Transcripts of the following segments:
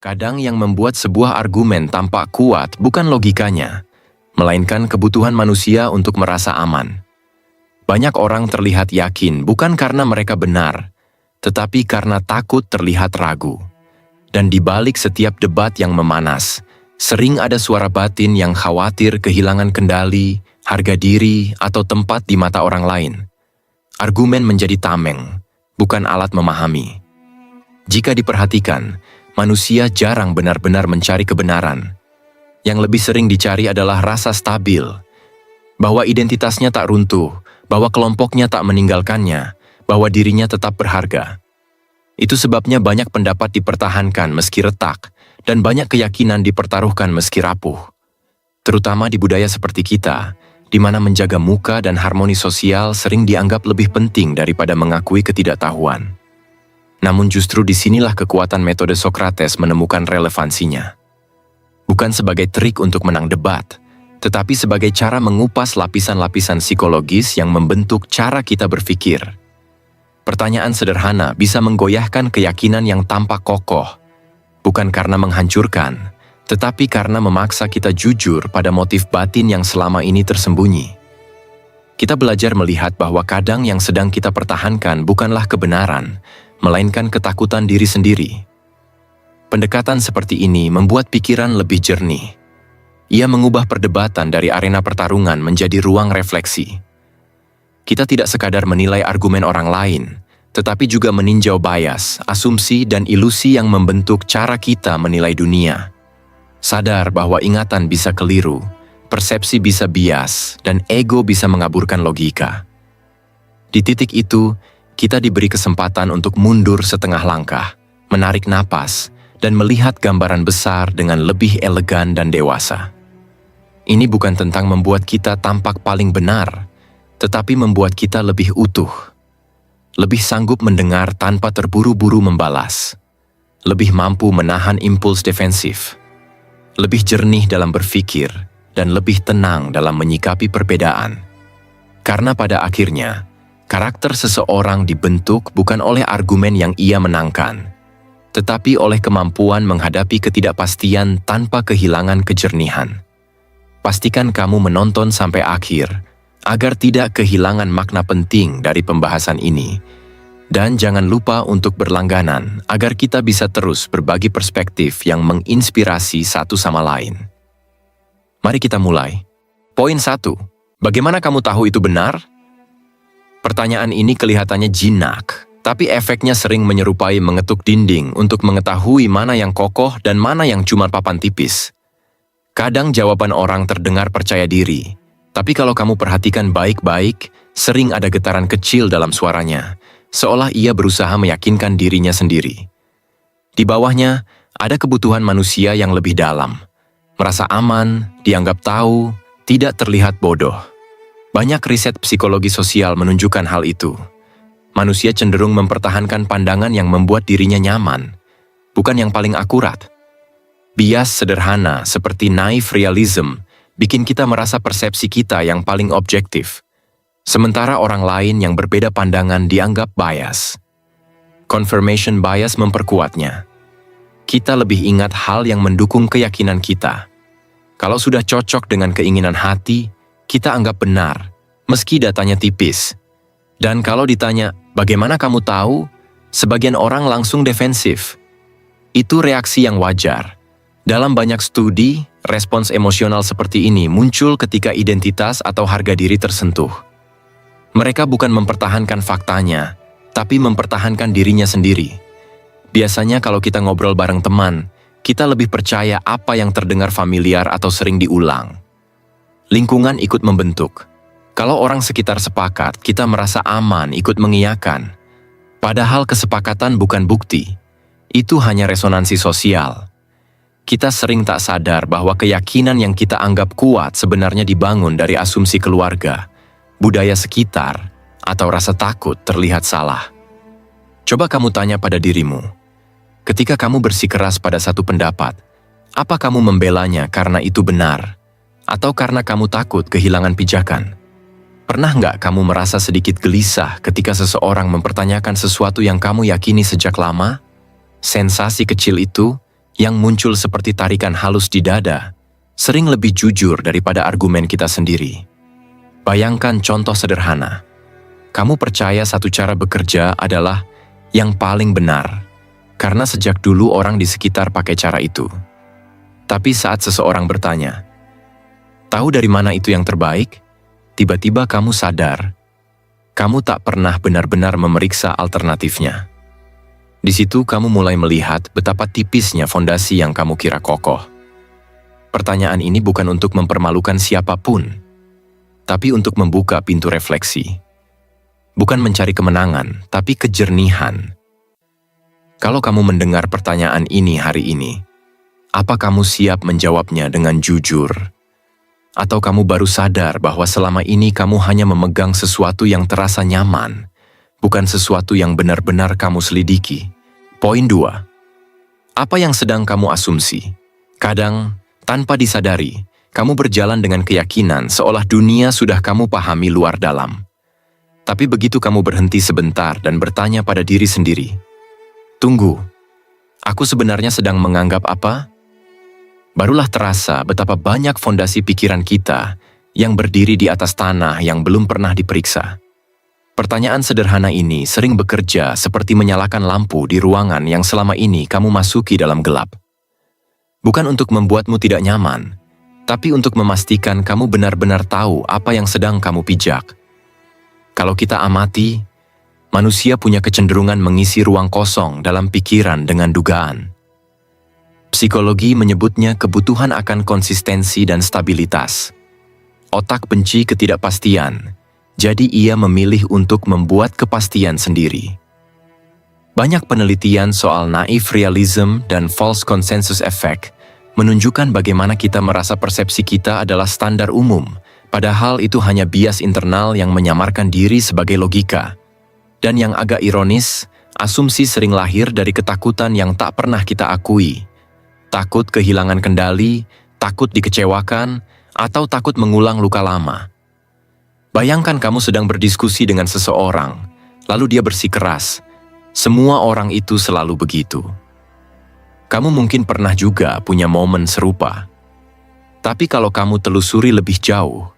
Kadang yang membuat sebuah argumen tampak kuat bukan logikanya, melainkan kebutuhan manusia untuk merasa aman. Banyak orang terlihat yakin bukan karena mereka benar, tetapi karena takut terlihat ragu. Dan di balik setiap debat yang memanas, sering ada suara batin yang khawatir kehilangan kendali, harga diri, atau tempat di mata orang lain. Argumen menjadi tameng, bukan alat memahami. Jika diperhatikan, manusia jarang benar-benar mencari kebenaran. Yang lebih sering dicari adalah rasa stabil, bahwa identitasnya tak runtuh, bahwa kelompoknya tak meninggalkannya, bahwa dirinya tetap berharga. Itu sebabnya banyak pendapat dipertahankan meski retak, dan banyak keyakinan dipertaruhkan meski rapuh. Terutama di budaya seperti kita, di mana menjaga muka dan harmoni sosial sering dianggap lebih penting daripada mengakui ketidaktahuan. Namun justru disinilah kekuatan metode Socrates menemukan relevansinya. Bukan sebagai trik untuk menang debat, tetapi sebagai cara mengupas lapisan-lapisan psikologis yang membentuk cara kita berpikir. Pertanyaan sederhana bisa menggoyahkan keyakinan yang tampak kokoh, bukan karena menghancurkan, tetapi karena memaksa kita jujur pada motif batin yang selama ini tersembunyi. Kita belajar melihat bahwa kadang yang sedang kita pertahankan bukanlah kebenaran, melainkan ketakutan diri sendiri. Pendekatan seperti ini membuat pikiran lebih jernih. Ia mengubah perdebatan dari arena pertarungan menjadi ruang refleksi. Kita tidak sekadar menilai argumen orang lain, tetapi juga meninjau bias, asumsi, dan ilusi yang membentuk cara kita menilai dunia. Sadar bahwa ingatan bisa keliru, persepsi bisa bias, dan ego bisa mengaburkan logika. Di titik itu, kita diberi kesempatan untuk mundur setengah langkah, menarik napas, dan melihat gambaran besar dengan lebih elegan dan dewasa. Ini bukan tentang membuat kita tampak paling benar, tetapi membuat kita lebih utuh. Lebih sanggup mendengar tanpa terburu-buru membalas. Lebih mampu menahan impuls defensif. Lebih jernih dalam berpikir, dan lebih tenang dalam menyikapi perbedaan. Karena pada akhirnya, karakter seseorang dibentuk bukan oleh argumen yang ia menangkan, tetapi oleh kemampuan menghadapi ketidakpastian tanpa kehilangan kejernihan. Pastikan kamu menonton sampai akhir, agar tidak kehilangan makna penting dari pembahasan ini. Dan jangan lupa untuk berlangganan, agar kita bisa terus berbagi perspektif yang menginspirasi satu sama lain. Mari kita mulai. Poin 1. Bagaimana kamu tahu itu benar? Pertanyaan ini kelihatannya jinak, tapi efeknya sering menyerupai mengetuk dinding untuk mengetahui mana yang kokoh dan mana yang cuma papan tipis. Kadang jawaban orang terdengar percaya diri, tapi kalau kamu perhatikan baik-baik, sering ada getaran kecil dalam suaranya, seolah ia berusaha meyakinkan dirinya sendiri. Di bawahnya, ada kebutuhan manusia yang lebih dalam. Merasa aman, dianggap tahu, tidak terlihat bodoh. Banyak riset psikologi sosial menunjukkan hal itu. Manusia cenderung mempertahankan pandangan yang membuat dirinya nyaman, bukan yang paling akurat. Bias sederhana seperti naive realism bikin kita merasa persepsi kita yang paling objektif, sementara orang lain yang berbeda pandangan dianggap bias. Confirmation bias memperkuatnya. Kita lebih ingat hal yang mendukung keyakinan kita. Kalau sudah cocok dengan keinginan hati, kita anggap benar, meski datanya tipis. Dan kalau ditanya, bagaimana kamu tahu? Sebagian orang langsung defensif. Itu reaksi yang wajar. Dalam banyak studi, respons emosional seperti ini muncul ketika identitas atau harga diri tersentuh. Mereka bukan mempertahankan faktanya, tapi mempertahankan dirinya sendiri. Biasanya kalau kita ngobrol bareng teman, kita lebih percaya apa yang terdengar familiar atau sering diulang. Lingkungan ikut membentuk. Kalau orang sekitar sepakat, kita merasa aman ikut mengiyakan. Padahal kesepakatan bukan bukti. Itu hanya resonansi sosial. Kita sering tak sadar bahwa keyakinan yang kita anggap kuat sebenarnya dibangun dari asumsi keluarga, budaya sekitar, atau rasa takut terlihat salah. Coba kamu tanya pada dirimu, ketika kamu bersikeras pada satu pendapat, apa kamu membelanya karena itu benar? Atau karena kamu takut kehilangan pijakan? Pernah nggak kamu merasa sedikit gelisah ketika seseorang mempertanyakan sesuatu yang kamu yakini sejak lama? Sensasi kecil itu, yang muncul seperti tarikan halus di dada, sering lebih jujur daripada argumen kita sendiri. Bayangkan contoh sederhana. Kamu percaya satu cara bekerja adalah yang paling benar, karena sejak dulu orang di sekitar pakai cara itu. Tapi saat seseorang bertanya, "Tahu dari mana itu yang terbaik?" Tiba-tiba kamu sadar, kamu tak pernah benar-benar memeriksa alternatifnya. Di situ kamu mulai melihat betapa tipisnya fondasi yang kamu kira kokoh. Pertanyaan ini bukan untuk mempermalukan siapapun, tapi untuk membuka pintu refleksi. Bukan mencari kemenangan, tapi kejernihan. Kalau kamu mendengar pertanyaan ini hari ini, apa kamu siap menjawabnya dengan jujur? Atau kamu baru sadar bahwa selama ini kamu hanya memegang sesuatu yang terasa nyaman, bukan sesuatu yang benar-benar kamu selidiki? Poin 2. Apa yang sedang kamu asumsi? Kadang, tanpa disadari, kamu berjalan dengan keyakinan seolah dunia sudah kamu pahami luar dalam. Tapi begitu kamu berhenti sebentar dan bertanya pada diri sendiri, "Tunggu, aku sebenarnya sedang menganggap apa?" Barulah terasa betapa banyak fondasi pikiran kita yang berdiri di atas tanah yang belum pernah diperiksa. Pertanyaan sederhana ini sering bekerja seperti menyalakan lampu di ruangan yang selama ini kamu masuki dalam gelap. Bukan untuk membuatmu tidak nyaman, tapi untuk memastikan kamu benar-benar tahu apa yang sedang kamu pijak. Kalau kita amati, manusia punya kecenderungan mengisi ruang kosong dalam pikiran dengan dugaan. Psikologi menyebutnya kebutuhan akan konsistensi dan stabilitas. Otak benci ketidakpastian, jadi ia memilih untuk membuat kepastian sendiri. Banyak penelitian soal naive realism dan false consensus effect menunjukkan bagaimana kita merasa persepsi kita adalah standar umum, padahal itu hanya bias internal yang menyamarkan diri sebagai logika. Dan yang agak ironis, asumsi sering lahir dari ketakutan yang tak pernah kita akui. Takut kehilangan kendali, takut dikecewakan, atau takut mengulang luka lama. Bayangkan kamu sedang berdiskusi dengan seseorang, lalu dia bersikeras, "Semua orang itu selalu begitu." Kamu mungkin pernah juga punya momen serupa. Tapi kalau kamu telusuri lebih jauh,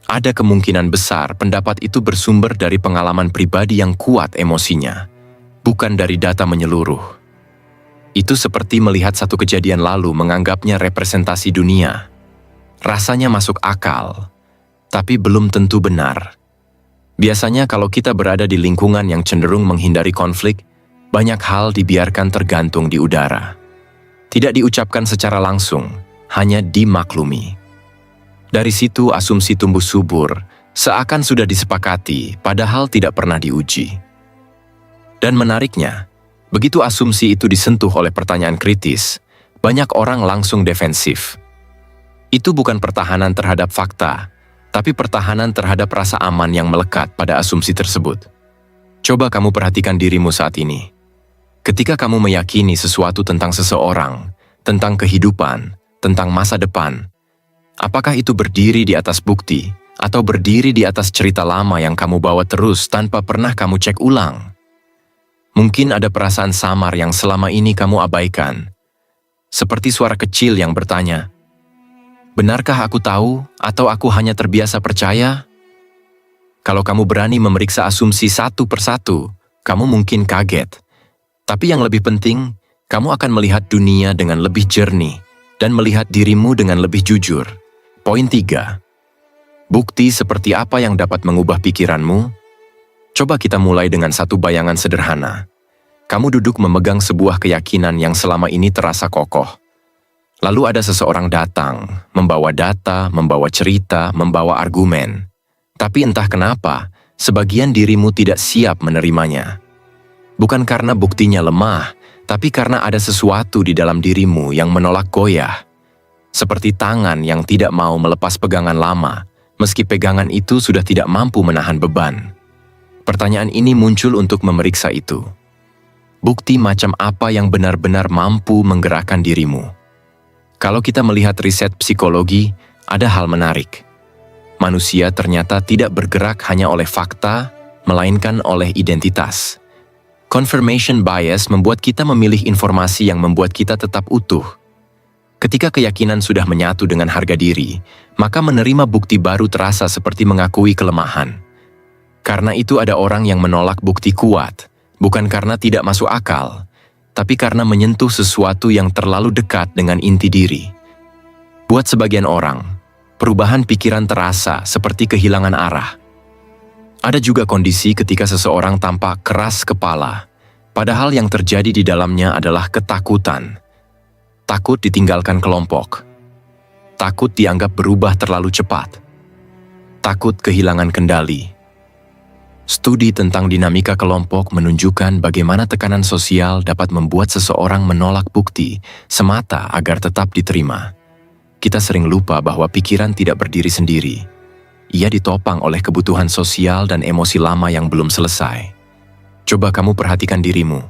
ada kemungkinan besar pendapat itu bersumber dari pengalaman pribadi yang kuat emosinya, bukan dari data menyeluruh. Itu seperti melihat satu kejadian lalu menganggapnya representasi dunia. Rasanya masuk akal, tapi belum tentu benar. Biasanya kalau kita berada di lingkungan yang cenderung menghindari konflik, banyak hal dibiarkan tergantung di udara. Tidak diucapkan secara langsung, hanya dimaklumi. Dari situ asumsi tumbuh subur, seakan sudah disepakati, padahal tidak pernah diuji. Dan menariknya, begitu asumsi itu disentuh oleh pertanyaan kritis, banyak orang langsung defensif. Itu bukan pertahanan terhadap fakta, tapi pertahanan terhadap rasa aman yang melekat pada asumsi tersebut. Coba kamu perhatikan dirimu saat ini. Ketika kamu meyakini sesuatu tentang seseorang, tentang kehidupan, tentang masa depan, apakah itu berdiri di atas bukti, atau berdiri di atas cerita lama yang kamu bawa terus tanpa pernah kamu cek ulang? Mungkin ada perasaan samar yang selama ini kamu abaikan. Seperti suara kecil yang bertanya, "Benarkah aku tahu atau aku hanya terbiasa percaya?" Kalau kamu berani memeriksa asumsi satu persatu, kamu mungkin kaget. Tapi yang lebih penting, kamu akan melihat dunia dengan lebih jernih dan melihat dirimu dengan lebih jujur. Poin 3. Bukti seperti apa yang dapat mengubah pikiranmu? Coba kita mulai dengan satu bayangan sederhana. Kamu duduk memegang sebuah keyakinan yang selama ini terasa kokoh. Lalu ada seseorang datang, membawa data, membawa cerita, membawa argumen. Tapi entah kenapa, sebagian dirimu tidak siap menerimanya. Bukan karena buktinya lemah, tapi karena ada sesuatu di dalam dirimu yang menolak goyah. Seperti tangan yang tidak mau melepas pegangan lama, meski pegangan itu sudah tidak mampu menahan beban. Pertanyaan ini muncul untuk memeriksa itu. Bukti macam apa yang benar-benar mampu menggerakkan dirimu? Kalau kita melihat riset psikologi, ada hal menarik. Manusia ternyata tidak bergerak hanya oleh fakta, melainkan oleh identitas. Confirmation bias membuat kita memilih informasi yang membuat kita tetap utuh. Ketika keyakinan sudah menyatu dengan harga diri, maka menerima bukti baru terasa seperti mengakui kelemahan. Karena itu ada orang yang menolak bukti kuat, bukan karena tidak masuk akal, tapi karena menyentuh sesuatu yang terlalu dekat dengan inti diri. Buat sebagian orang, perubahan pikiran terasa seperti kehilangan arah. Ada juga kondisi ketika seseorang tampak keras kepala, padahal yang terjadi di dalamnya adalah ketakutan. Takut ditinggalkan kelompok. Takut dianggap berubah terlalu cepat. Takut kehilangan kendali. Studi tentang dinamika kelompok menunjukkan bagaimana tekanan sosial dapat membuat seseorang menolak bukti semata agar tetap diterima. Kita sering lupa bahwa pikiran tidak berdiri sendiri. Ia ditopang oleh kebutuhan sosial dan emosi lama yang belum selesai. Coba kamu perhatikan dirimu.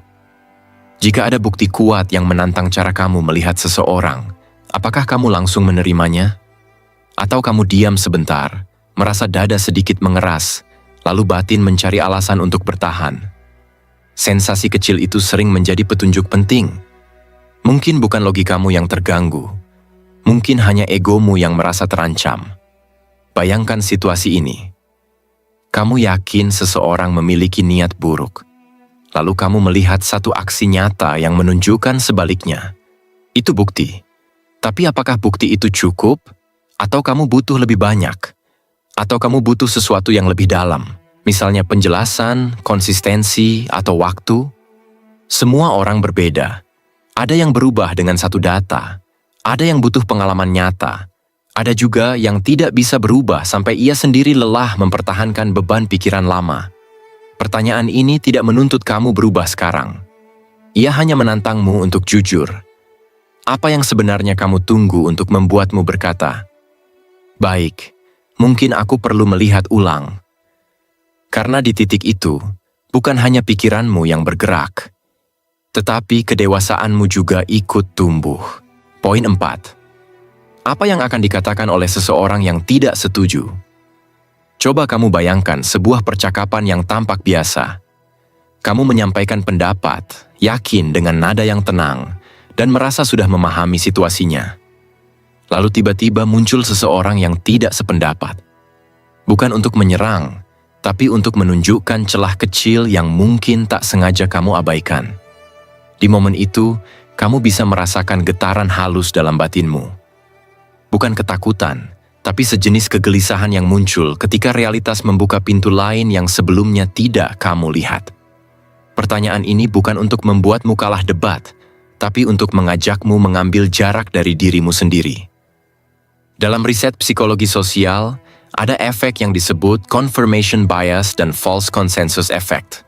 Jika ada bukti kuat yang menantang cara kamu melihat seseorang, apakah kamu langsung menerimanya? Atau kamu diam sebentar, merasa dada sedikit mengeras, lalu batin mencari alasan untuk bertahan? Sensasi kecil itu sering menjadi petunjuk penting. Mungkin bukan logikamu yang terganggu. Mungkin hanya egomu yang merasa terancam. Bayangkan situasi ini. Kamu yakin seseorang memiliki niat buruk. Lalu kamu melihat satu aksi nyata yang menunjukkan sebaliknya. Itu bukti. Tapi apakah bukti itu cukup? Atau kamu butuh lebih banyak? Atau kamu butuh sesuatu yang lebih dalam? Misalnya penjelasan, konsistensi, atau waktu? Semua orang berbeda. Ada yang berubah dengan satu data. Ada yang butuh pengalaman nyata. Ada juga yang tidak bisa berubah sampai ia sendiri lelah mempertahankan beban pikiran lama. Pertanyaan ini tidak menuntut kamu berubah sekarang. Ia hanya menantangmu untuk jujur. Apa yang sebenarnya kamu tunggu untuk membuatmu berkata, "Baik, mungkin aku perlu melihat ulang." Karena di titik itu, bukan hanya pikiranmu yang bergerak, tetapi kedewasaanmu juga ikut tumbuh. Poin 4. Apa yang akan dikatakan oleh seseorang yang tidak setuju? Coba kamu bayangkan sebuah percakapan yang tampak biasa. Kamu menyampaikan pendapat, yakin dengan nada yang tenang, dan merasa sudah memahami situasinya. Lalu tiba-tiba muncul seseorang yang tidak sependapat. Bukan untuk menyerang, tapi untuk menunjukkan celah kecil yang mungkin tak sengaja kamu abaikan. Di momen itu, kamu bisa merasakan getaran halus dalam batinmu. Bukan ketakutan, tapi sejenis kegelisahan yang muncul ketika realitas membuka pintu lain yang sebelumnya tidak kamu lihat. Pertanyaan ini bukan untuk membuatmu kalah debat, tapi untuk mengajakmu mengambil jarak dari dirimu sendiri. Dalam riset psikologi sosial, ada efek yang disebut confirmation bias dan false consensus effect.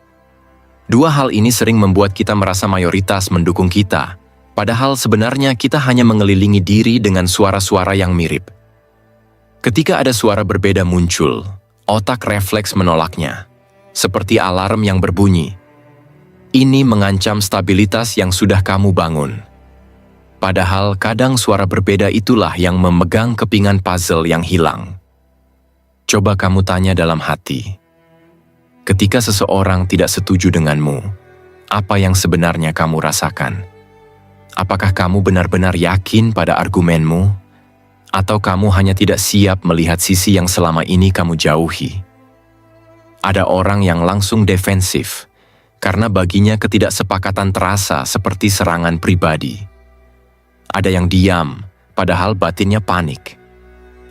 Dua hal ini sering membuat kita merasa mayoritas mendukung kita, padahal sebenarnya kita hanya mengelilingi diri dengan suara-suara yang mirip. Ketika ada suara berbeda muncul, otak refleks menolaknya, seperti alarm yang berbunyi. Ini mengancam stabilitas yang sudah kamu bangun. Padahal kadang suara berbeda itulah yang memegang kepingan puzzle yang hilang. Coba kamu tanya dalam hati. Ketika seseorang tidak setuju denganmu, apa yang sebenarnya kamu rasakan? Apakah kamu benar-benar yakin pada argumenmu? Atau kamu hanya tidak siap melihat sisi yang selama ini kamu jauhi? Ada orang yang langsung defensif, karena baginya ketidaksepakatan terasa seperti serangan pribadi. Ada yang diam, padahal batinnya panik.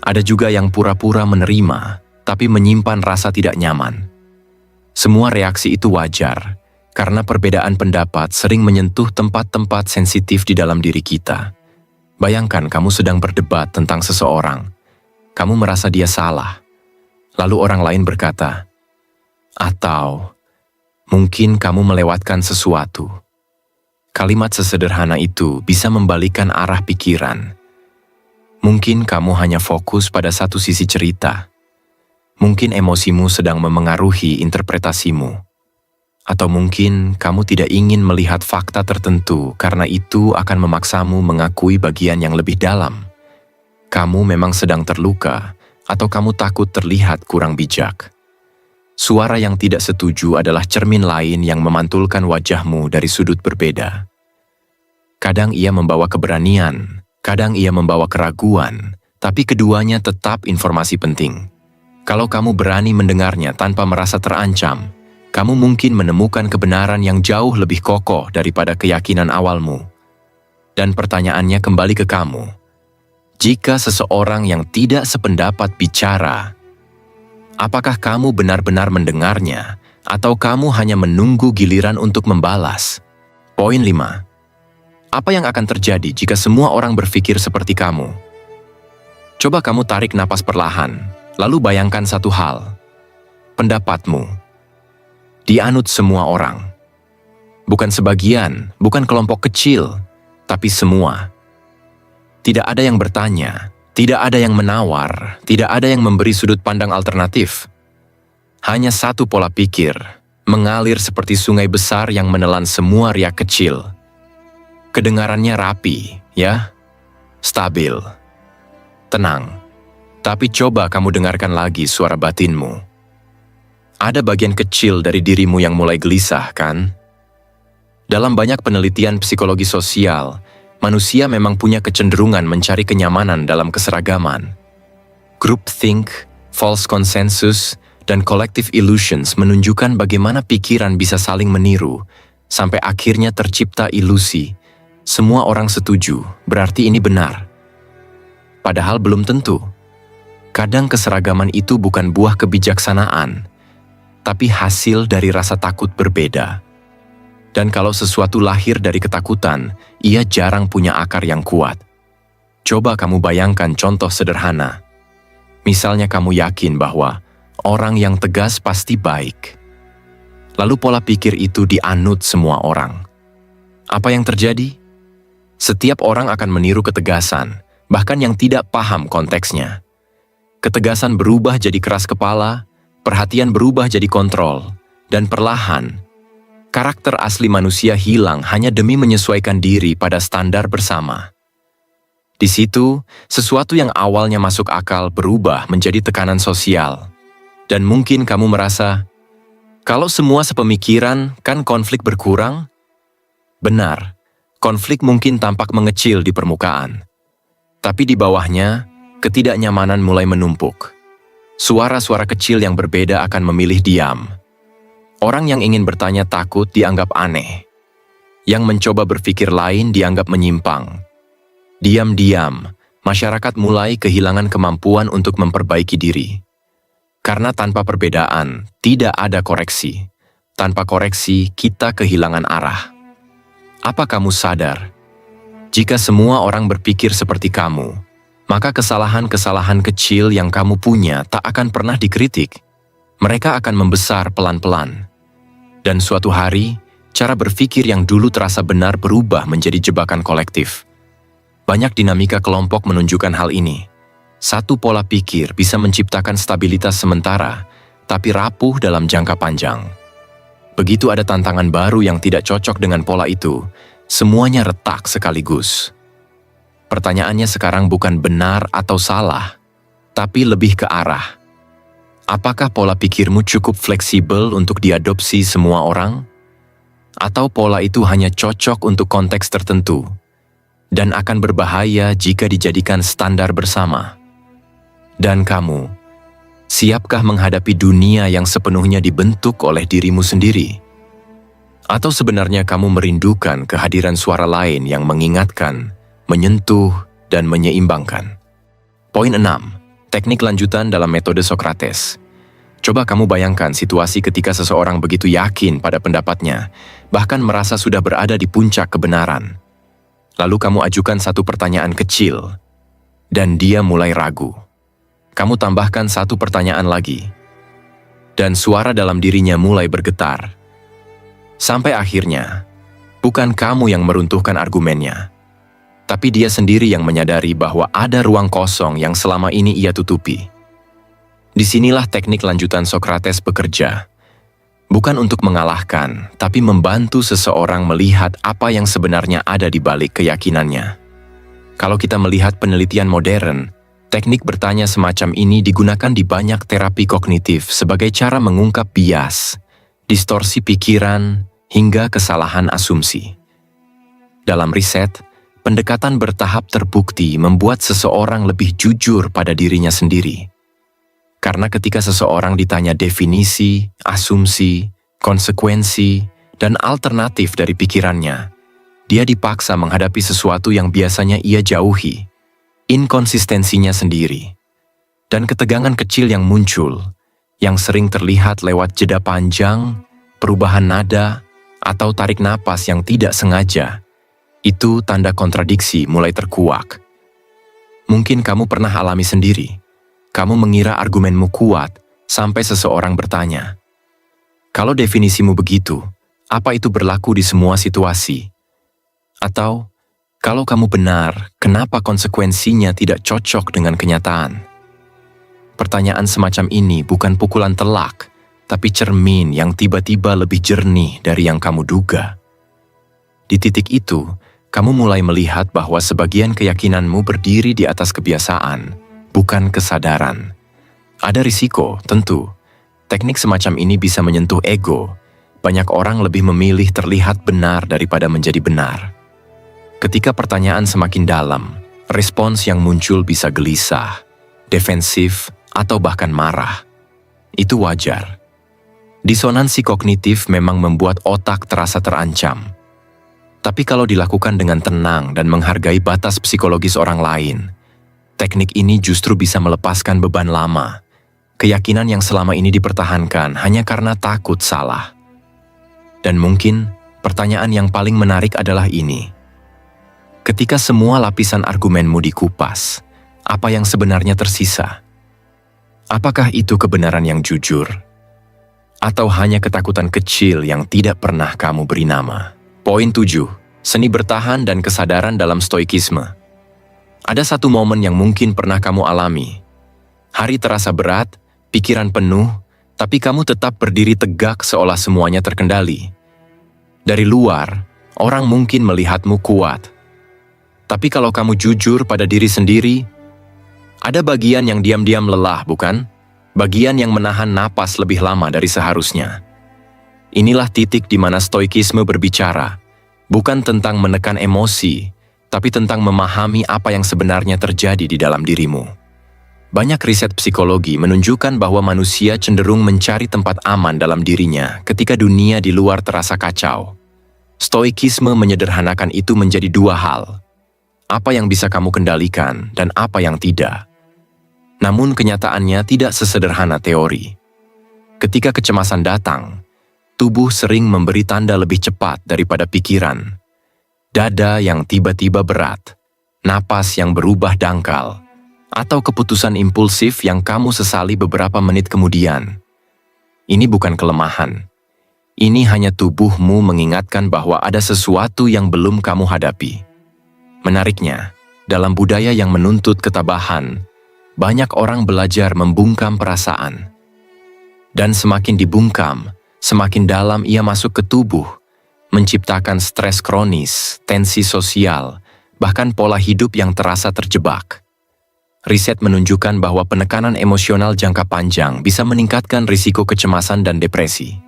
Ada juga yang pura-pura menerima, tapi menyimpan rasa tidak nyaman. Semua reaksi itu wajar, karena perbedaan pendapat sering menyentuh tempat-tempat sensitif di dalam diri kita. Bayangkan kamu sedang berdebat tentang seseorang. Kamu merasa dia salah. Lalu orang lain berkata, atau mungkin kamu melewatkan sesuatu. Kalimat sesederhana itu bisa membalikan arah pikiran. Mungkin kamu hanya fokus pada satu sisi cerita. Mungkin emosimu sedang memengaruhi interpretasimu. Atau mungkin kamu tidak ingin melihat fakta tertentu karena itu akan memaksamu mengakui bagian yang lebih dalam. Kamu memang sedang terluka, atau kamu takut terlihat kurang bijak. Suara yang tidak setuju adalah cermin lain yang memantulkan wajahmu dari sudut berbeda. Kadang ia membawa keberanian, kadang ia membawa keraguan, tapi keduanya tetap informasi penting. Kalau kamu berani mendengarnya tanpa merasa terancam, kamu mungkin menemukan kebenaran yang jauh lebih kokoh daripada keyakinan awalmu. Dan pertanyaannya kembali ke kamu. Jika seseorang yang tidak sependapat bicara, apakah kamu benar-benar mendengarnya, atau kamu hanya menunggu giliran untuk membalas? Poin 5. Apa yang akan terjadi jika semua orang berpikir seperti kamu? Coba kamu tarik napas perlahan, lalu bayangkan satu hal. Pendapatmu dianut semua orang. Bukan sebagian, bukan kelompok kecil, tapi semua. Tidak ada yang bertanya, tidak ada yang menawar, tidak ada yang memberi sudut pandang alternatif. Hanya satu pola pikir, mengalir seperti sungai besar yang menelan semua riak kecil. Kedengarannya rapi, ya? Stabil. Tenang. Tapi coba kamu dengarkan lagi suara batinmu. Ada bagian kecil dari dirimu yang mulai gelisah, kan? Dalam banyak penelitian psikologi sosial, manusia memang punya kecenderungan mencari kenyamanan dalam keseragaman. Groupthink, false consensus, dan collective illusions menunjukkan bagaimana pikiran bisa saling meniru, sampai akhirnya tercipta ilusi. Semua orang setuju, berarti ini benar. Padahal belum tentu. Kadang keseragaman itu bukan buah kebijaksanaan, tapi hasil dari rasa takut berbeda. Dan kalau sesuatu lahir dari ketakutan, ia jarang punya akar yang kuat. Coba kamu bayangkan contoh sederhana. Misalnya kamu yakin bahwa orang yang tegas pasti baik. Lalu pola pikir itu dianut semua orang. Apa yang terjadi? Setiap orang akan meniru ketegasan, bahkan yang tidak paham konteksnya. Ketegasan berubah jadi keras kepala, perhatian berubah jadi kontrol, dan perlahan, karakter asli manusia hilang hanya demi menyesuaikan diri pada standar bersama. Di situ, sesuatu yang awalnya masuk akal berubah menjadi tekanan sosial. Dan mungkin kamu merasa, kalau semua sepemikiran, kan konflik berkurang? Benar, konflik mungkin tampak mengecil di permukaan. Tapi di bawahnya, ketidaknyamanan mulai menumpuk. Suara-suara kecil yang berbeda akan memilih diam. Orang yang ingin bertanya takut dianggap aneh. Yang mencoba berpikir lain dianggap menyimpang. Diam-diam, masyarakat mulai kehilangan kemampuan untuk memperbaiki diri. Karena tanpa perbedaan, tidak ada koreksi. Tanpa koreksi, kita kehilangan arah. Apa kamu sadar? Jika semua orang berpikir seperti kamu, maka kesalahan-kesalahan kecil yang kamu punya tak akan pernah dikritik. Mereka akan membesar pelan-pelan. Dan suatu hari, cara berpikir yang dulu terasa benar berubah menjadi jebakan kolektif. Banyak dinamika kelompok menunjukkan hal ini. Satu pola pikir bisa menciptakan stabilitas sementara, tapi rapuh dalam jangka panjang. Begitu ada tantangan baru yang tidak cocok dengan pola itu, semuanya retak sekaligus. Pertanyaannya sekarang bukan benar atau salah, tapi lebih ke arah. Apakah pola pikirmu cukup fleksibel untuk diadopsi semua orang? Atau pola itu hanya cocok untuk konteks tertentu, dan akan berbahaya jika dijadikan standar bersama? Dan kamu, siapkah menghadapi dunia yang sepenuhnya dibentuk oleh dirimu sendiri? Atau sebenarnya kamu merindukan kehadiran suara lain yang mengingatkan, menyentuh, dan menyeimbangkan? Poin 6. Teknik lanjutan dalam metode Sokrates. Coba kamu bayangkan situasi ketika seseorang begitu yakin pada pendapatnya, bahkan merasa sudah berada di puncak kebenaran. Lalu kamu ajukan satu pertanyaan kecil, dan dia mulai ragu. Kamu tambahkan satu pertanyaan lagi, dan suara dalam dirinya mulai bergetar. Sampai akhirnya, bukan kamu yang meruntuhkan argumennya, tapi dia sendiri yang menyadari bahwa ada ruang kosong yang selama ini ia tutupi. Disinilah teknik lanjutan Sokrates bekerja. Bukan untuk mengalahkan, tapi membantu seseorang melihat apa yang sebenarnya ada di balik keyakinannya. Kalau kita melihat penelitian modern, Teknik bertanya semacam ini digunakan di banyak terapi kognitif sebagai cara mengungkap bias, distorsi pikiran, hingga kesalahan asumsi. Dalam riset, pendekatan bertahap terbukti membuat seseorang lebih jujur pada dirinya sendiri. Karena ketika seseorang ditanya definisi, asumsi, konsekuensi, dan alternatif dari pikirannya, dia dipaksa menghadapi sesuatu yang biasanya ia jauhi, inkonsistensinya sendiri, dan ketegangan kecil yang muncul, yang sering terlihat lewat jeda panjang, perubahan nada, atau tarik napas yang tidak sengaja. Itu tanda kontradiksi mulai terkuak. Mungkin kamu pernah alami sendiri. Kamu mengira argumenmu kuat sampai seseorang bertanya, "Kalau definisimu begitu, apa itu berlaku di semua situasi?" Atau, "Kalau kamu benar, kenapa konsekuensinya tidak cocok dengan kenyataan?" Pertanyaan semacam ini bukan pukulan telak, tapi cermin yang tiba-tiba lebih jernih dari yang kamu duga. Di titik itu, kamu mulai melihat bahwa sebagian keyakinanmu berdiri di atas kebiasaan, bukan kesadaran. Ada risiko, tentu. Teknik semacam ini bisa menyentuh ego. Banyak orang lebih memilih terlihat benar daripada menjadi benar. Ketika pertanyaan semakin dalam, respons yang muncul bisa gelisah, defensif, atau bahkan marah. Itu wajar. Disonansi kognitif memang membuat otak terasa terancam. Tapi kalau dilakukan dengan tenang dan menghargai batas psikologis orang lain, teknik ini justru bisa melepaskan beban lama, keyakinan yang selama ini dipertahankan hanya karena takut salah. Dan mungkin pertanyaan yang paling menarik adalah ini. Ketika semua lapisan argumenmu dikupas, apa yang sebenarnya tersisa? Apakah itu kebenaran yang jujur? Atau hanya ketakutan kecil yang tidak pernah kamu beri nama? Poin 7. Seni bertahan dan kesadaran dalam stoikisme. Ada satu momen yang mungkin pernah kamu alami. Hari terasa berat, pikiran penuh, tapi kamu tetap berdiri tegak seolah semuanya terkendali. Dari luar, orang mungkin melihatmu kuat. Tapi kalau kamu jujur pada diri sendiri, ada bagian yang diam-diam lelah, bukan? Bagian yang menahan napas lebih lama dari seharusnya. Inilah titik di mana stoikisme berbicara, bukan tentang menekan emosi, tapi tentang memahami apa yang sebenarnya terjadi di dalam dirimu. Banyak riset psikologi menunjukkan bahwa manusia cenderung mencari tempat aman dalam dirinya ketika dunia di luar terasa kacau. Stoikisme menyederhanakan itu menjadi dua hal. Apa yang bisa kamu kendalikan dan apa yang tidak. Namun kenyataannya tidak sesederhana teori. Ketika kecemasan datang, tubuh sering memberi tanda lebih cepat daripada pikiran. Dada yang tiba-tiba berat, napas yang berubah dangkal, atau keputusan impulsif yang kamu sesali beberapa menit kemudian. Ini bukan kelemahan. Ini hanya tubuhmu mengingatkan bahwa ada sesuatu yang belum kamu hadapi. Menariknya, dalam budaya yang menuntut ketabahan, banyak orang belajar membungkam perasaan. Dan semakin dibungkam, semakin dalam ia masuk ke tubuh, menciptakan stres kronis, tensi sosial, bahkan pola hidup yang terasa terjebak. Riset menunjukkan bahwa penekanan emosional jangka panjang bisa meningkatkan risiko kecemasan dan depresi.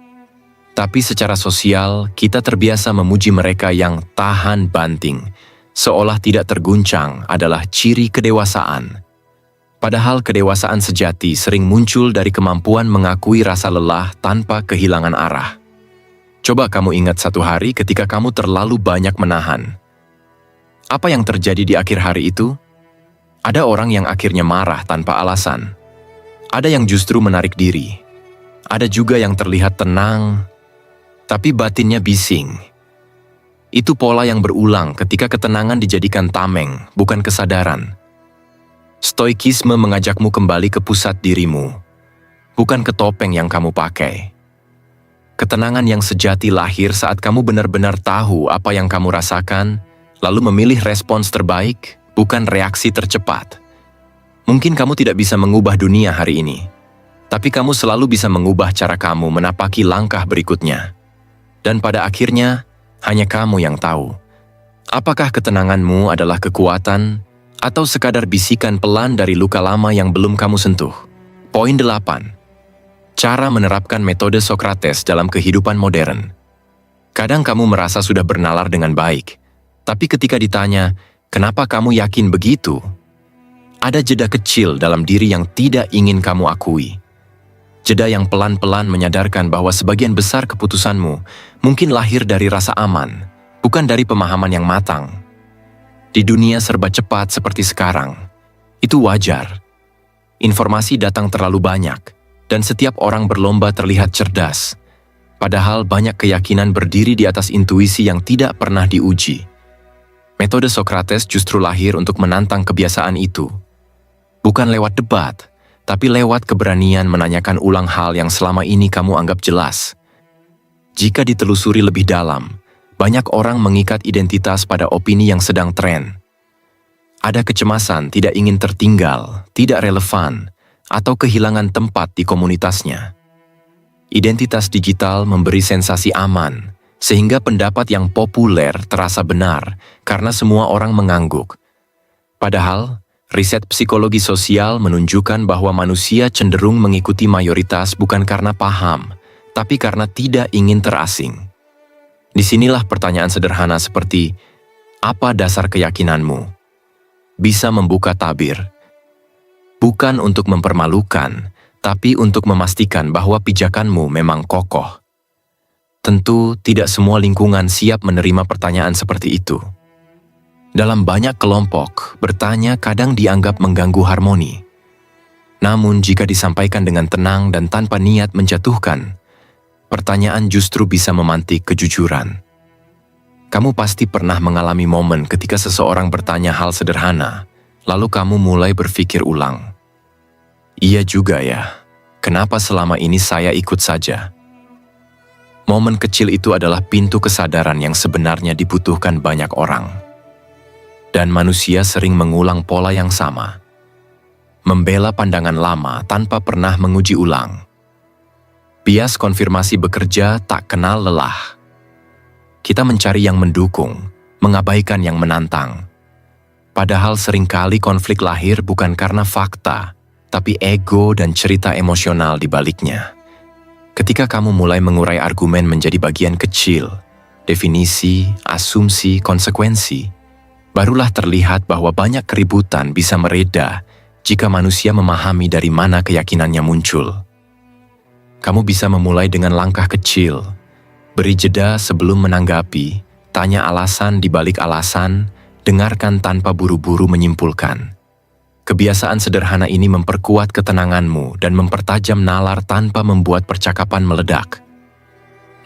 Tapi secara sosial, kita terbiasa memuji mereka yang tahan banting, seolah tidak terguncang adalah ciri kedewasaan. Padahal kedewasaan sejati sering muncul dari kemampuan mengakui rasa lelah tanpa kehilangan arah. Coba kamu ingat satu hari ketika kamu terlalu banyak menahan. Apa yang terjadi di akhir hari itu? Ada orang yang akhirnya marah tanpa alasan. Ada yang justru menarik diri. Ada juga yang terlihat tenang, tapi batinnya bising. Itu pola yang berulang ketika ketenangan dijadikan tameng, bukan kesadaran. Stoikisme mengajakmu kembali ke pusat dirimu, bukan ke topeng yang kamu pakai. Ketenangan yang sejati lahir saat kamu benar-benar tahu apa yang kamu rasakan, lalu memilih respons terbaik, bukan reaksi tercepat. Mungkin kamu tidak bisa mengubah dunia hari ini, tapi kamu selalu bisa mengubah cara kamu menapaki langkah berikutnya. Dan pada akhirnya, hanya kamu yang tahu. Apakah ketenanganmu adalah kekuatan, Atau sekadar bisikan pelan dari luka lama yang belum kamu sentuh? Poin 8. Cara menerapkan metode Socrates dalam kehidupan modern. Kadang kamu merasa sudah bernalar dengan baik, tapi ketika ditanya, kenapa kamu yakin begitu? Ada jeda kecil dalam diri yang tidak ingin kamu akui. Jeda yang pelan-pelan menyadarkan bahwa sebagian besar keputusanmu mungkin lahir dari rasa aman, bukan dari pemahaman yang matang. Di dunia serba cepat seperti sekarang, itu wajar. Informasi datang terlalu banyak, dan setiap orang berlomba terlihat cerdas. Padahal banyak keyakinan berdiri di atas intuisi yang tidak pernah diuji. Metode Socrates justru lahir untuk menantang kebiasaan itu. Bukan lewat debat, tapi lewat keberanian menanyakan ulang hal yang selama ini kamu anggap jelas. Jika ditelusuri lebih dalam, banyak orang mengikat identitas pada opini yang sedang tren. Ada kecemasan tidak ingin tertinggal, tidak relevan, atau kehilangan tempat di komunitasnya. Identitas digital memberi sensasi aman, sehingga pendapat yang populer terasa benar karena semua orang mengangguk. Padahal, riset psikologi sosial menunjukkan bahwa manusia cenderung mengikuti mayoritas bukan karena paham, tapi karena tidak ingin terasing. Disinilah pertanyaan sederhana seperti, apa dasar keyakinanmu? Bisa membuka tabir. Bukan untuk mempermalukan, tapi untuk memastikan bahwa pijakanmu memang kokoh. Tentu tidak semua lingkungan siap menerima pertanyaan seperti itu. Dalam banyak kelompok, bertanya kadang dianggap mengganggu harmoni. Namun jika disampaikan dengan tenang dan tanpa niat menjatuhkan, pertanyaan justru bisa memantik kejujuran. Kamu pasti pernah mengalami momen ketika seseorang bertanya hal sederhana, lalu kamu mulai berpikir ulang. Iya juga ya, kenapa selama ini saya ikut saja? Momen kecil itu adalah pintu kesadaran yang sebenarnya dibutuhkan banyak orang. Dan manusia sering mengulang pola yang sama. Membela pandangan lama tanpa pernah menguji ulang. Bias konfirmasi bekerja tak kenal lelah. Kita mencari yang mendukung, mengabaikan yang menantang. Padahal seringkali konflik lahir bukan karena fakta, tapi ego dan cerita emosional di baliknya. Ketika kamu mulai mengurai argumen menjadi bagian kecil, definisi, asumsi, konsekuensi, barulah terlihat bahwa banyak keributan bisa mereda jika manusia memahami dari mana keyakinannya muncul. Kamu bisa memulai dengan langkah kecil, beri jeda sebelum menanggapi, tanya alasan di balik alasan, dengarkan tanpa buru-buru menyimpulkan. Kebiasaan sederhana ini memperkuat ketenanganmu dan mempertajam nalar tanpa membuat percakapan meledak.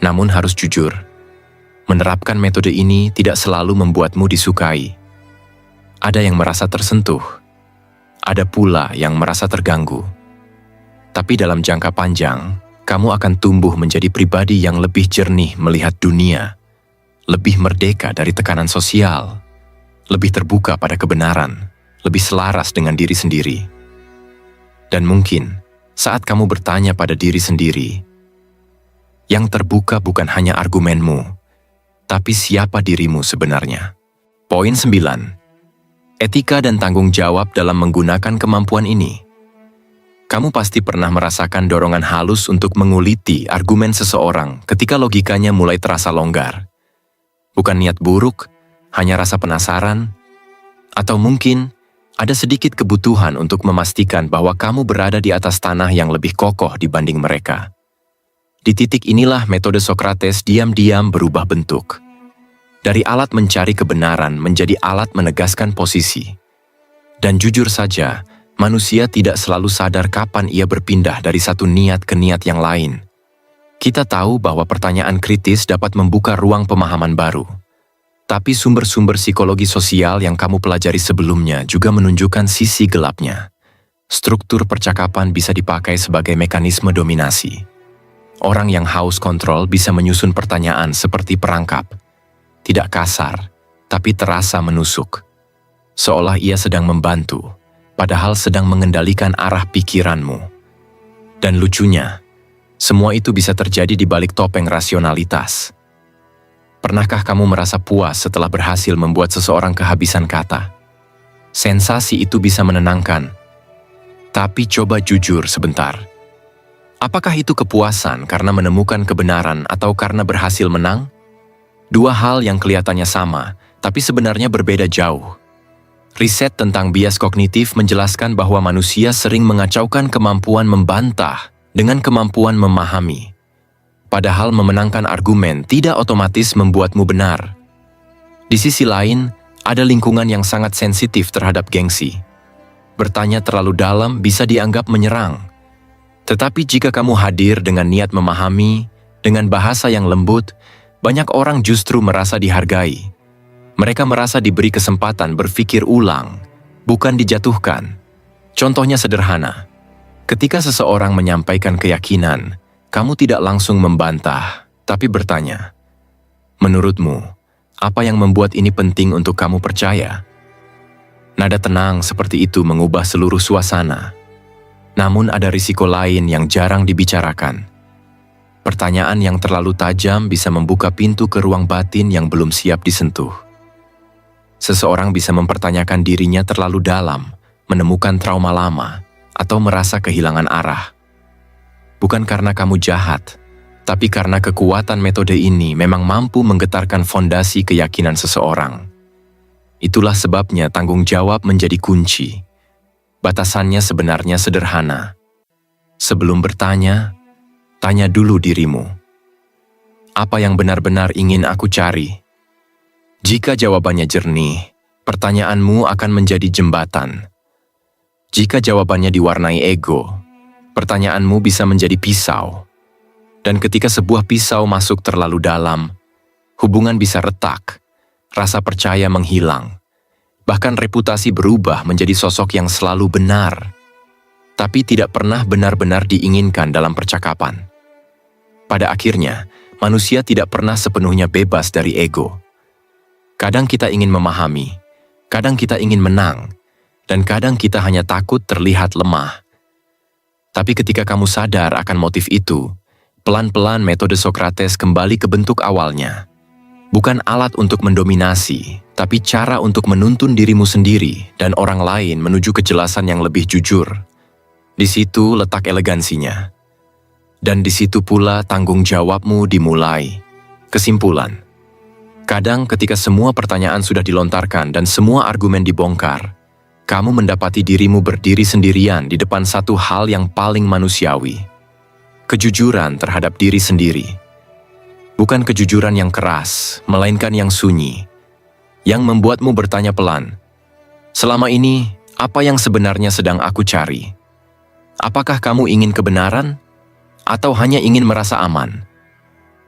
Namun harus jujur, menerapkan metode ini tidak selalu membuatmu disukai. Ada yang merasa tersentuh, ada pula yang merasa terganggu. Tapi dalam jangka panjang, kamu akan tumbuh menjadi pribadi yang lebih jernih melihat dunia, lebih merdeka dari tekanan sosial, lebih terbuka pada kebenaran, lebih selaras dengan diri sendiri. Dan mungkin, saat kamu bertanya pada diri sendiri, yang terbuka bukan hanya argumenmu, tapi siapa dirimu sebenarnya. Poin 9. Etika dan tanggung jawab dalam menggunakan kemampuan ini. Kamu pasti pernah merasakan dorongan halus untuk menguliti argumen seseorang ketika logikanya mulai terasa longgar. Bukan niat buruk, hanya rasa penasaran, atau mungkin ada sedikit kebutuhan untuk memastikan bahwa kamu berada di atas tanah yang lebih kokoh dibanding mereka. Di titik inilah metode Socrates diam-diam berubah bentuk. Dari alat mencari kebenaran menjadi alat menegaskan posisi. Dan jujur saja, manusia tidak selalu sadar kapan ia berpindah dari satu niat ke niat yang lain. Kita tahu bahwa pertanyaan kritis dapat membuka ruang pemahaman baru. Tapi sumber-sumber psikologi sosial yang kamu pelajari sebelumnya juga menunjukkan sisi gelapnya. Struktur percakapan bisa dipakai sebagai mekanisme dominasi. Orang yang haus kontrol bisa menyusun pertanyaan seperti perangkap. Tidak kasar, tapi terasa menusuk. Seolah ia sedang membantu, padahal sedang mengendalikan arah pikiranmu. Dan lucunya, semua itu bisa terjadi di balik topeng rasionalitas. Pernahkah kamu merasa puas setelah berhasil membuat seseorang kehabisan kata? Sensasi itu bisa menenangkan. Tapi coba jujur sebentar. Apakah itu kepuasan karena menemukan kebenaran atau karena berhasil menang? Dua hal yang kelihatannya sama, tapi sebenarnya berbeda jauh. Riset tentang bias kognitif menjelaskan bahwa manusia sering mengacaukan kemampuan membantah dengan kemampuan memahami. Padahal memenangkan argumen tidak otomatis membuatmu benar. Di sisi lain, ada lingkungan yang sangat sensitif terhadap gengsi. Bertanya terlalu dalam bisa dianggap menyerang. Tetapi jika kamu hadir dengan niat memahami, dengan bahasa yang lembut, banyak orang justru merasa dihargai. Mereka merasa diberi kesempatan berpikir ulang, bukan dijatuhkan. Contohnya sederhana. Ketika seseorang menyampaikan keyakinan, kamu tidak langsung membantah, tapi bertanya, "Menurutmu, apa yang membuat ini penting untuk kamu percaya?" Nada tenang seperti itu mengubah seluruh suasana. Namun ada risiko lain yang jarang dibicarakan. Pertanyaan yang terlalu tajam bisa membuka pintu ke ruang batin yang belum siap disentuh. Seseorang bisa mempertanyakan dirinya terlalu dalam, menemukan trauma lama, atau merasa kehilangan arah. Bukan karena kamu jahat, tapi karena kekuatan metode ini memang mampu menggetarkan fondasi keyakinan seseorang. Itulah sebabnya tanggung jawab menjadi kunci. Batasannya sebenarnya sederhana. Sebelum bertanya, tanya dulu dirimu. Apa yang benar-benar ingin aku cari? Jika jawabannya jernih, pertanyaanmu akan menjadi jembatan. Jika jawabannya diwarnai ego, pertanyaanmu bisa menjadi pisau. Dan ketika sebuah pisau masuk terlalu dalam, hubungan bisa retak, rasa percaya menghilang. Bahkan reputasi berubah menjadi sosok yang selalu benar, tapi tidak pernah benar-benar diinginkan dalam percakapan. Pada akhirnya, manusia tidak pernah sepenuhnya bebas dari ego. Kadang kita ingin memahami, kadang kita ingin menang, dan kadang kita hanya takut terlihat lemah. Tapi ketika kamu sadar akan motif itu, pelan-pelan metode Sokrates kembali ke bentuk awalnya. Bukan alat untuk mendominasi, tapi cara untuk menuntun dirimu sendiri dan orang lain menuju kejelasan yang lebih jujur. Di situ letak elegansinya. Dan di situ pula tanggung jawabmu dimulai. Kesimpulan. Kadang ketika semua pertanyaan sudah dilontarkan dan semua argumen dibongkar, kamu mendapati dirimu berdiri sendirian di depan satu hal yang paling manusiawi. Kejujuran terhadap diri sendiri. Bukan kejujuran yang keras, melainkan yang sunyi, yang membuatmu bertanya pelan, "Selama ini, apa yang sebenarnya sedang aku cari? Apakah kamu ingin kebenaran? Atau hanya ingin merasa aman?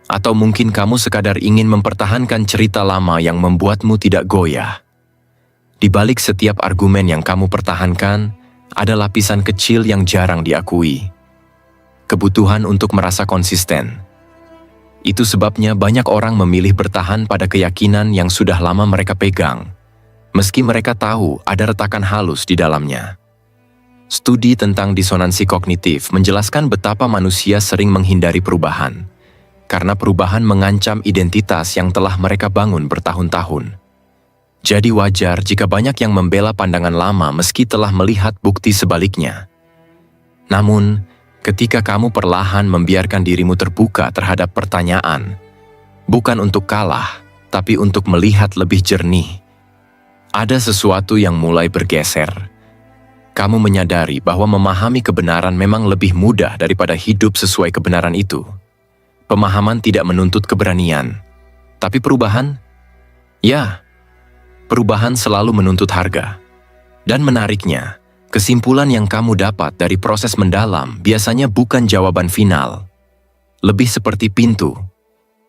Atau mungkin kamu sekadar ingin mempertahankan cerita lama yang membuatmu tidak goyah?" Di balik setiap argumen yang kamu pertahankan, ada lapisan kecil yang jarang diakui. Kebutuhan untuk merasa konsisten. Itu sebabnya banyak orang memilih bertahan pada keyakinan yang sudah lama mereka pegang, meski mereka tahu ada retakan halus di dalamnya. Studi tentang disonansi kognitif menjelaskan betapa manusia sering menghindari perubahan, karena perubahan mengancam identitas yang telah mereka bangun bertahun-tahun. Jadi wajar jika banyak yang membela pandangan lama meski telah melihat bukti sebaliknya. Namun, ketika kamu perlahan membiarkan dirimu terbuka terhadap pertanyaan, bukan untuk kalah, tapi untuk melihat lebih jernih, ada sesuatu yang mulai bergeser. Kamu menyadari bahwa memahami kebenaran memang lebih mudah daripada hidup sesuai kebenaran itu. Pemahaman tidak menuntut keberanian, tapi perubahan? Ya, perubahan selalu menuntut harga. Dan menariknya, kesimpulan yang kamu dapat dari proses mendalam biasanya bukan jawaban final. Lebih seperti pintu.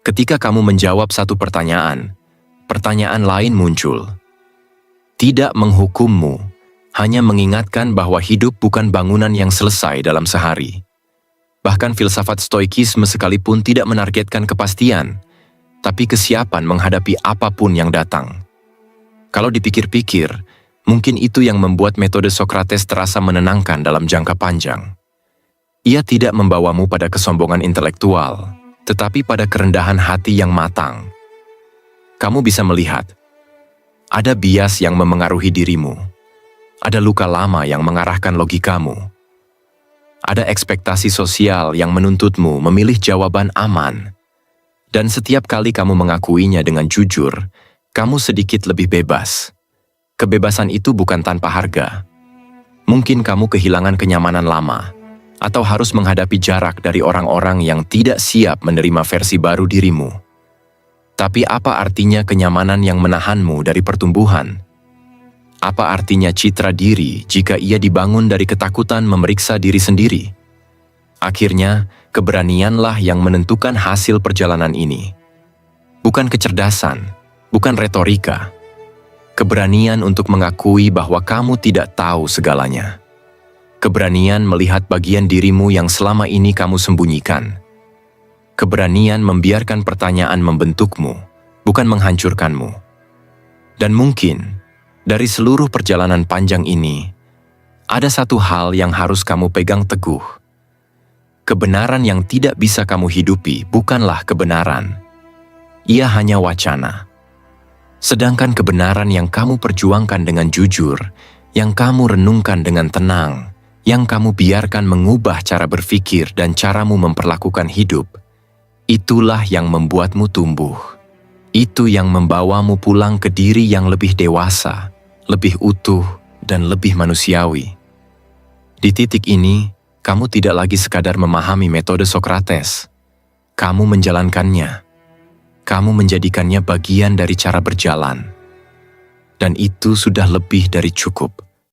Ketika kamu menjawab satu pertanyaan, pertanyaan lain muncul. Tidak menghukummu, hanya mengingatkan bahwa hidup bukan bangunan yang selesai dalam sehari. Bahkan filsafat stoikisme sekalipun tidak menargetkan kepastian, tapi kesiapan menghadapi apapun yang datang. Kalau dipikir-pikir, mungkin itu yang membuat metode Sokrates terasa menenangkan dalam jangka panjang. Ia tidak membawamu pada kesombongan intelektual, tetapi pada kerendahan hati yang matang. Kamu bisa melihat, ada bias yang memengaruhi dirimu, Ada luka lama yang mengarahkan logikamu. Ada ekspektasi sosial yang menuntutmu memilih jawaban aman. Dan setiap kali kamu mengakuinya dengan jujur, kamu sedikit lebih bebas. Kebebasan itu bukan tanpa harga. Mungkin kamu kehilangan kenyamanan lama, atau harus menghadapi jarak dari orang-orang yang tidak siap menerima versi baru dirimu. Tapi apa artinya kenyamanan yang menahanmu dari pertumbuhan? Apa artinya citra diri jika ia dibangun dari ketakutan memeriksa diri sendiri? Akhirnya, keberanianlah yang menentukan hasil perjalanan ini. Bukan kecerdasan, bukan retorika. Keberanian untuk mengakui bahwa kamu tidak tahu segalanya. Keberanian melihat bagian dirimu yang selama ini kamu sembunyikan. Keberanian membiarkan pertanyaan membentukmu, bukan menghancurkanmu. Dan mungkin, dari seluruh perjalanan panjang ini, ada satu hal yang harus kamu pegang teguh. Kebenaran yang tidak bisa kamu hidupi bukanlah kebenaran. Ia hanya wacana. Sedangkan kebenaran yang kamu perjuangkan dengan jujur, yang kamu renungkan dengan tenang, yang kamu biarkan mengubah cara berpikir dan caramu memperlakukan hidup, itulah yang membuatmu tumbuh. Itu yang membawamu pulang ke diri yang lebih dewasa, lebih utuh, dan lebih manusiawi. Di titik ini, kamu tidak lagi sekadar memahami metode Sokrates. Kamu menjalankannya. Kamu menjadikannya bagian dari cara berjalan. Dan itu sudah lebih dari cukup.